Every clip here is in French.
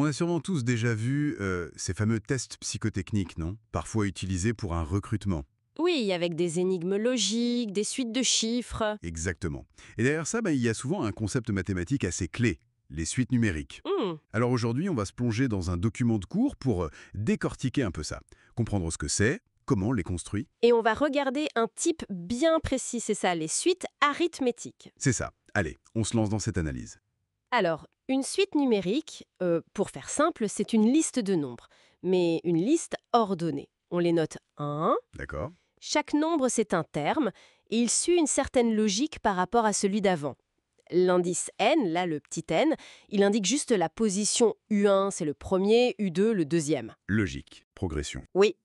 On a sûrement tous déjà vu ces fameux tests psychotechniques, non? Parfois utilisés pour un recrutement. Oui, avec des énigmes logiques, des suites de chiffres. Exactement. Et derrière ça, il y a souvent un concept mathématique assez clé, les suites numériques. Hmm. Alors aujourd'hui, on va se plonger dans un document de cours pour décortiquer un peu ça, comprendre ce que c'est, comment on les construit. Et on va regarder un type bien précis, c'est ça, les suites arithmétiques. C'est ça. Allez, on se lance dans cette analyse. Alors, une suite numérique, pour faire simple, c'est une liste de nombres, mais une liste ordonnée. On les note 1. D'accord? Chaque nombre, c'est un terme, et il suit une certaine logique par rapport à celui d'avant. L'indice n, là le petit n, il indique juste la position U1, c'est le premier, U2, le deuxième. Logique. Progression. Oui,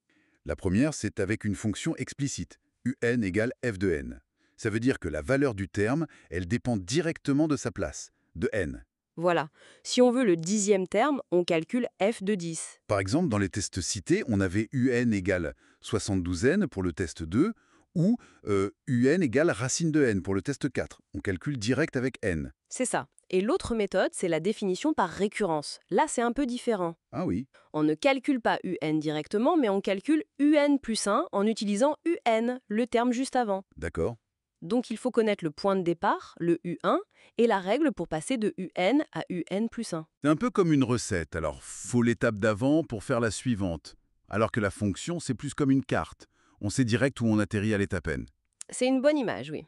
La première, c'est avec une fonction explicite, un égale f de n. Ça veut dire que la valeur du terme, elle dépend directement de sa place, de n. voilà. Si on veut le dixième terme, on calcule f de 10. Par exemple, dans les tests cités, on avait un égale 72n pour le test 2 ou un égale racine de n pour le test 4. On calcule direct avec n. C'est ça. Et l'autre méthode, c'est la définition par récurrence. Là, c'est un peu différent. Ah oui, On ne calcule pas un directement, mais on calcule un plus 1 en utilisant un, le terme juste avant. d'accord. Donc il faut connaître le point de départ, le U1, et la règle pour passer de UN à UN plus 1. C'est un peu comme une recette, alors faut l'étape d'avant pour faire la suivante. Alors que la fonction, c'est plus comme une carte. On sait direct où on atterrit à l'étape n. C'est une bonne image, oui.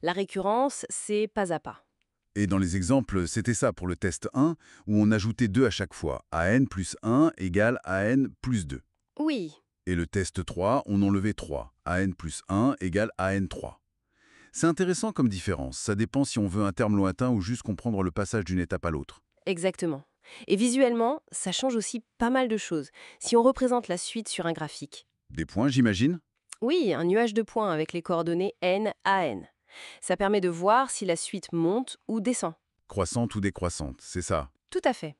La récurrence, c'est pas à pas. Et dans les exemples, c'était ça pour le test 1, où on ajoutait 2 à chaque fois. an plus 1 égale an plus 2. Oui, Et le test 3, on enlevait 3. an plus 1 égale an3. C'est intéressant comme différence. Ça dépend si on veut un terme lointain ou juste comprendre le passage d'une étape à l'autre. exactement. Et visuellement, ça change aussi pas mal de choses. Si on représente la suite sur un graphique. Des points, j'imagine? Oui, un nuage de points avec les coordonnées n à n. Ça permet de voir si la suite monte ou descend. Croissante ou décroissante, c'est ça. Tout à fait.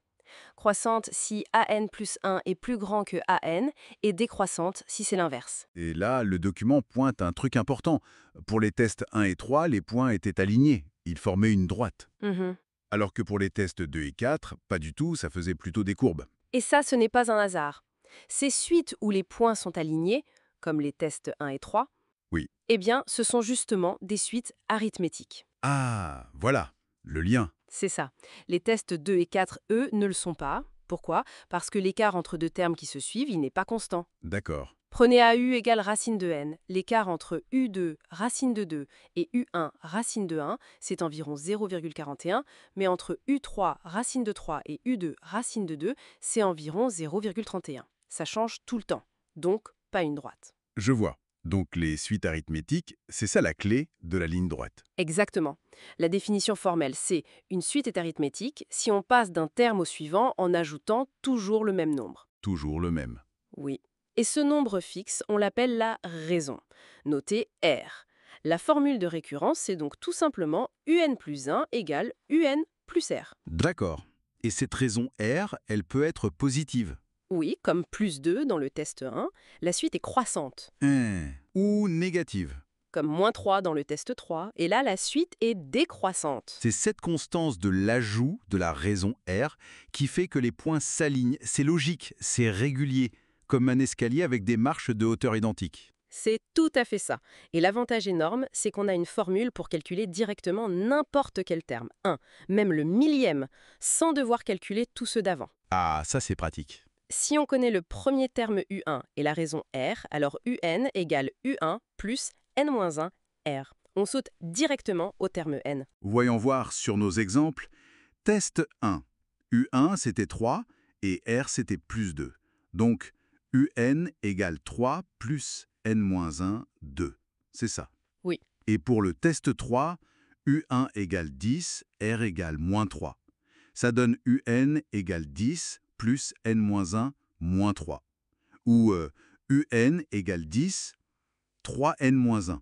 Croissante si an plus 1 est plus grand que an, et décroissante si c'est l'inverse. Et là, le document pointe un truc important. Pour les tests 1 et 3, les points étaient alignés. Ils formaient une droite. Mhm. Alors que pour les tests 2 et 4, pas du tout, ça faisait plutôt des courbes. Et ça, ce n'est pas un hasard. Ces suites où les points sont alignés, comme les tests 1 et 3, Oui. eh bien, ce sont justement des suites arithmétiques. Ah, voilà, le lien. C'est ça. Les tests 2 et 4, eux, ne le sont pas. Pourquoi? Parce que l'écart entre deux termes qui se suivent, il n'est pas constant. D'accord. Prenez AU égale racine de n. L'écart entre U2 racine de 2 et U1 racine de 1, c'est environ 0,41, mais entre U3 racine de 3 et U2 racine de 2, c'est environ 0,31. Ça change tout le temps, donc pas une droite. Je vois. Donc les suites arithmétiques, c'est ça la clé de la ligne droite. Exactement. La définition formelle, c'est une suite est arithmétique si on passe d'un terme au suivant en ajoutant toujours le même nombre. Toujours le même. Oui. Et ce nombre fixe, on l'appelle la raison, notée R. La formule de récurrence, c'est donc tout simplement UN plus 1 égale UN plus R. D'accord. Et cette raison R, elle peut être positive. Oui, comme plus 2 dans le test 1, la suite est croissante, Ou négative. comme moins 3 dans le test 3, et là la suite est décroissante. C'est cette constance de l'ajout de la raison R qui fait que les points s'alignent. C'est logique, c'est régulier, comme un escalier avec des marches de hauteur identiques. C'est tout à fait ça. Et l'avantage énorme, c'est qu'on a une formule pour calculer directement n'importe quel terme, 1, même le millième, sans devoir calculer tous ceux d'avant. Ah, ça c'est pratique. Si on connaît le premier terme U1 et la raison R, alors UN égale U1 plus N-1 R. On saute directement au terme N. Voyons voir sur nos exemples. Test 1. U1 c'était 3 et R c'était plus 2. Donc UN égale 3 plus N-1, 2. C'est ça. Oui. Et pour le test 3, U1 égale 10, R égale moins 3. Ça donne UN égale 10 plus N-1 moins 3. Ou UN égale 10, 3N-1.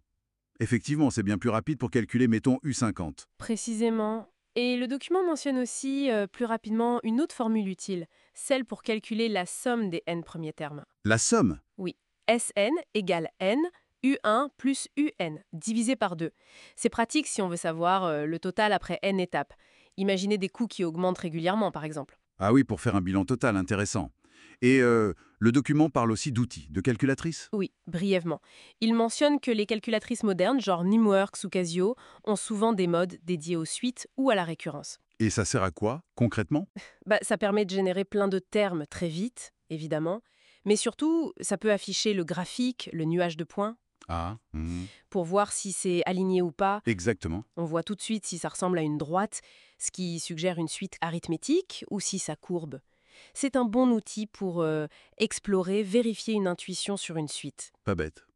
Effectivement, c'est bien plus rapide pour calculer, mettons, U50. Précisément. Et le document mentionne aussi plus rapidement une autre formule utile, celle pour calculer la somme des n premiers termes. La somme. Oui. Sn égale n, U1 plus UN, divisé par 2. C'est pratique si on veut savoir le total après n étapes. Imaginez des coûts qui augmentent régulièrement, par exemple. Ah oui, pour faire un bilan total, intéressant. Et le document parle aussi d'outils, de calculatrices? Oui, brièvement. Il mentionne que les calculatrices modernes, genre Nimworks ou Casio, ont souvent des modes dédiés aux suites ou à la récurrence. Et ça sert à quoi, concrètement? Bah, ça permet de générer plein de termes très vite, évidemment, mais surtout, ça peut afficher le graphique, le nuage de points, Ah, pour voir si c'est aligné ou pas. exactement. On voit tout de suite si ça ressemble à une droite, ce qui suggère une suite arithmétique, ou si ça courbe. C'est un bon outil pour explorer, vérifier une intuition sur une suite. Pas bête.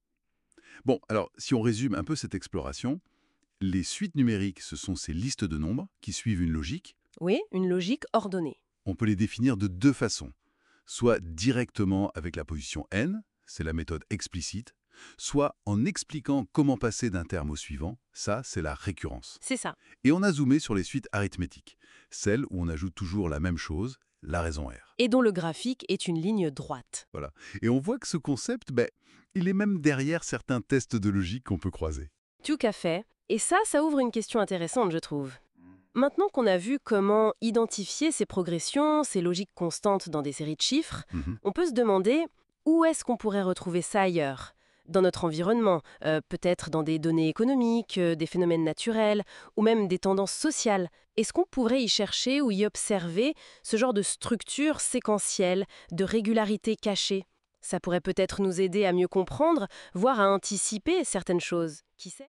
Bon, alors, si on résume un peu cette exploration, les suites numériques, ce sont ces listes de nombres qui suivent une logique. Oui, une logique ordonnée. On peut les définir de deux façons. Soit directement avec la position n, c'est la méthode explicite, soit en expliquant comment passer d'un terme au suivant, ça c'est la récurrence. C'est ça. Et on a zoomé sur les suites arithmétiques, celles où on ajoute toujours la même chose, la raison R. Et dont le graphique est une ligne droite. Voilà. Et on voit que ce concept, il est même derrière certains tests de logique qu'on peut croiser. Tout à fait. Et ça ouvre une question intéressante, je trouve. Maintenant qu'on a vu comment identifier ces progressions, ces logiques constantes dans des séries de chiffres, Mhm. on peut se demander où est-ce qu'on pourrait retrouver ça ailleurs? Dans notre environnement, peut-être dans des données économiques, des phénomènes naturels, ou même des tendances sociales. Est-ce qu'on pourrait y chercher ou y observer ce genre de structure séquentielle, de régularité cachée? Ça pourrait peut-être nous aider à mieux comprendre, voire à anticiper certaines choses. Qui sait?